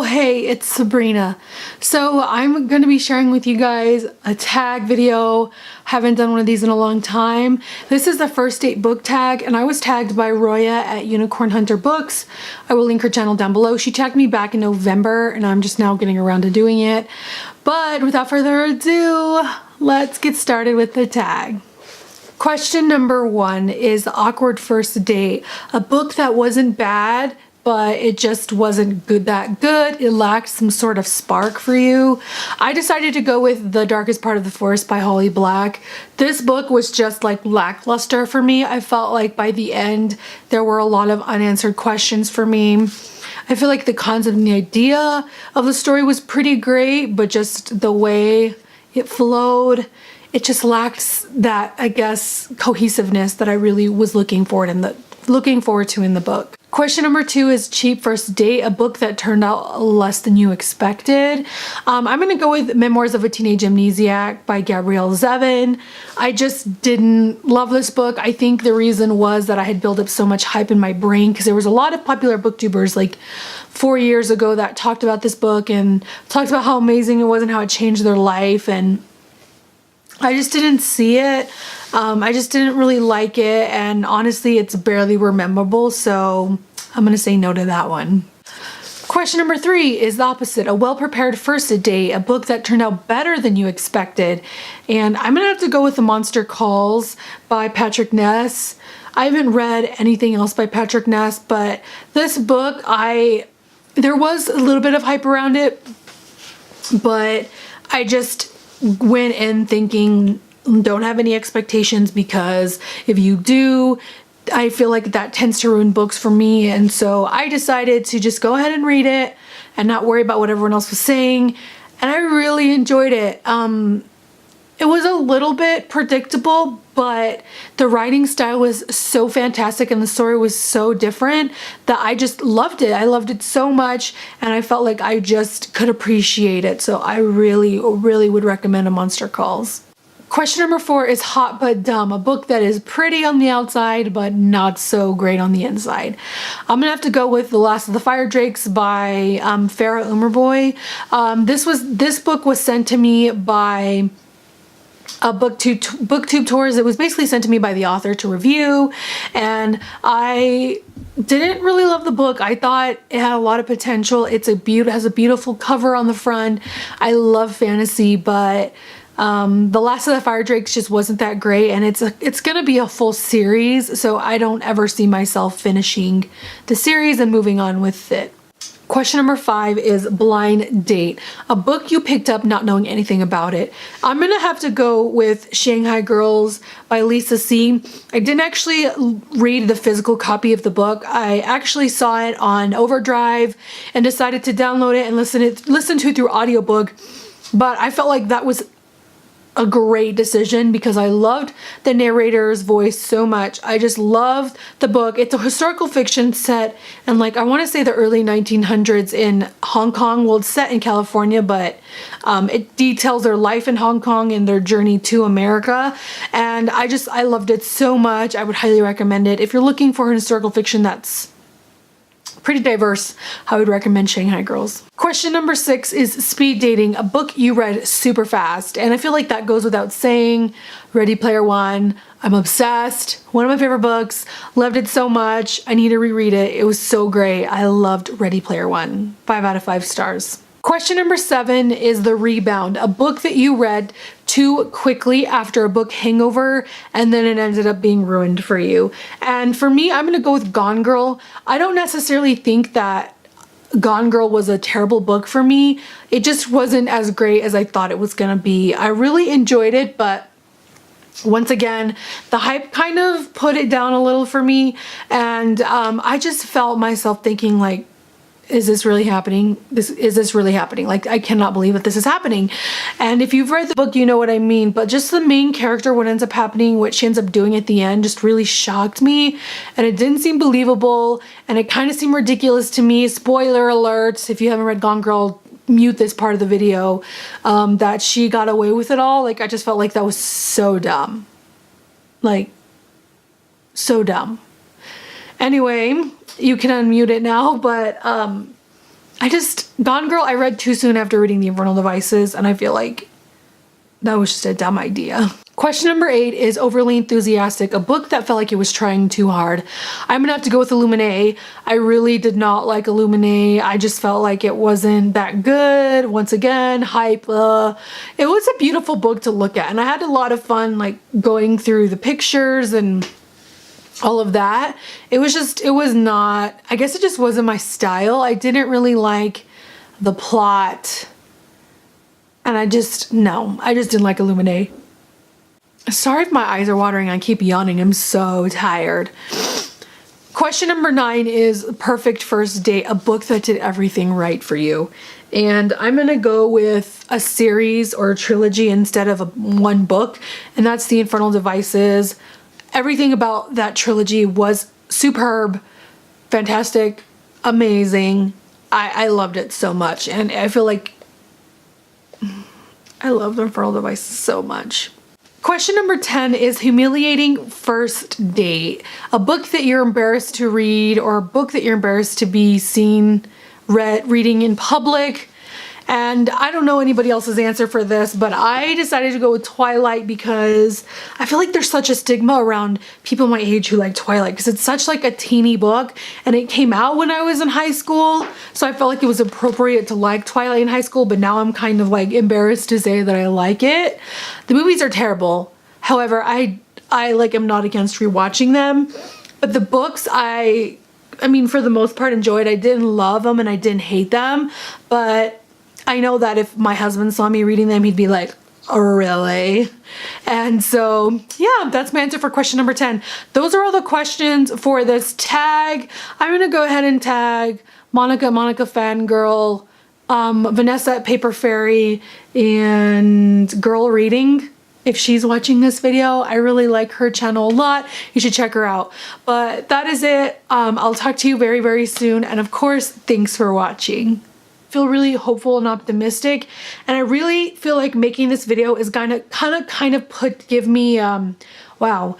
Hey, it's Sabrina. So I'm going to be sharing with you guys a tag video. Haven't done one of these in a long time. This is the first date book tag, and I was tagged by Roya at Unicorn Hunter Books. I will link her channel down below. She tagged me back in November, and I'm just now getting around to doing it. But without further ado, let's get started with the tag. Question number 1 is Awkward First Date, a book that wasn't bad, but it just wasn't that good. It lacked some sort of spark for you. I decided to go with The Darkest Part of the Forest by Holly Black. This book was just like lackluster for me. I felt like by the end there were a lot of unanswered questions for me. I feel like the concept and the idea of the story was pretty great, but just the way it flowed, it just lacked that, I guess, cohesiveness that I really was looking forward to in the book. Question number 2 is Cheap First Date, a book that turned out less than you expected. I'm going to go with Memoirs of a Teenage Amnesiac by Gabrielle Zevin. I just didn't love this book. I think the reason was that I had built up so much hype in my brain because there was a lot of popular booktubers like 4 years ago that talked about this book and talked about how amazing it was and how it changed their life, and I just didn't see it. I just didn't really like it, and honestly it's barely memorable, so I'm gonna say no to that one. Question number 3 is the opposite, A Well-Prepared First Date, a book that turned out better than you expected, and I'm gonna have to go with The Monster Calls by Patrick Ness. I haven't read anything else by Patrick Ness, but this book, there was a little bit of hype around it, but I just went in thinking don't have any expectations, because if you do, I feel like that tends to ruin books for me, and so I decided to just go ahead and read it and not worry about what everyone else was saying, and I really enjoyed it. It was a little bit predictable, but the writing style was so fantastic and the story was so different that I just loved it. I loved it so much, and I felt like I just could appreciate it. So I really, really would recommend A Monster Calls. Question number 4 is Hot But Dumb, a book that is pretty on the outside but not so great on the inside. I'm gonna have to go with The Last of the Fire Drakes by Farah Umerboy. This book was sent to me by booktube tours. It was basically sent to me by the author to review, and I didn't really love the book. I thought it had a lot of potential. It has a beautiful cover on the front. I love fantasy, but The Last of the Fire Drakes just wasn't that great, and it's gonna be a full series, so I don't ever see myself finishing the series and moving on with it. Question number 5 is Blind Date, a book you picked up not knowing anything about it. I'm gonna have to go with Shanghai Girls by Lisa C. I didn't actually read the physical copy of the book. I actually saw it on Overdrive and decided to download it and listen to it through audiobook, but I felt like that was a great decision because I loved the narrator's voice so much. I just loved the book. It's a historical fiction set in, like, I want to say the early 1900s in Hong Kong. Well, it's set in California, but it details their life in Hong Kong and their journey to America, and I loved it so much. I would highly recommend it. If you're looking for a historical fiction that's pretty diverse, I would recommend Shanghai Girls. Question number 6 is Speed Dating, a book you read super fast, and I feel like that goes without saying. Ready Player One. I'm obsessed. One of my favorite books. Loved it so much. I need to reread it. It was so great. I loved Ready Player One. 5 out of 5 stars. Question number 7 is The Rebound, a book that you read too quickly after a book hangover, and then it ended up being ruined for you. And for me, I'm gonna go with Gone Girl. I don't necessarily think that Gone Girl was a terrible book for me. It just wasn't as great as I thought it was gonna be. I really enjoyed it, but once again, the hype kind of put it down a little for me, and I just felt myself thinking, like, is this really happening? Is this really happening? Like, I cannot believe that this is happening. And if you've read the book, you know what I mean. But just the main character, what ends up happening, what she ends up doing at the end, just really shocked me. And it didn't seem believable. And it kind of seemed ridiculous to me. Spoiler alert, if you haven't read Gone Girl, mute this part of the video. That she got away with it all. Like, I just felt like that was so dumb. Like, so dumb. Anyway, you can unmute it now, but Gone Girl I read too soon after reading The Infernal Devices, and I feel like that was just a dumb idea. Question number 8 is Overly Enthusiastic, a book that felt like it was trying too hard. I'm gonna have to go with Illuminae. I really did not like Illuminae. I just felt like it wasn't that good. Once again, hype. It was a beautiful book to look at, and I had a lot of fun like going through the pictures and all of that. It was not, I guess it just wasn't my style. I didn't really like the plot, and I just didn't like Illuminae. Sorry if my eyes are watering. I keep yawning. I'm so tired. Question number 9 is Perfect First Date, a book that did everything right for you. And I'm gonna go with a series or a trilogy instead of one book, and that's The Infernal Devices. Everything about that trilogy was superb, fantastic, amazing. I loved it so much, and I feel like I love The Infernal Devices so much. Question number 10 is Humiliating First Date, a book that you're embarrassed to read, or a book that you're embarrassed to be reading in public. And I don't know anybody else's answer for this, but I decided to go with Twilight because I feel like there's such a stigma around people my age who like Twilight, because it's such like a teeny book, and it came out when I was in high school, so I felt like it was appropriate to like Twilight in high school, but now I'm kind of like embarrassed to say that I like it. The movies are terrible. However, I like am not against rewatching them, but the books I mean for the most part enjoyed. I didn't love them and I didn't hate them, but I know that if my husband saw me reading them, he'd be like, oh, really? And so, yeah, that's my answer for question number 10. Those are all the questions for this tag. I'm gonna go ahead and tag Monica Fangirl, Vanessa at Paper Fairy, and Girl Reading. If she's watching this video, I really like her channel a lot. You should check her out. But that is it. I'll talk to you very, very soon. And of course, thanks for watching. Feel really hopeful and optimistic, and I really feel like making this video is gonna kind of give me wow,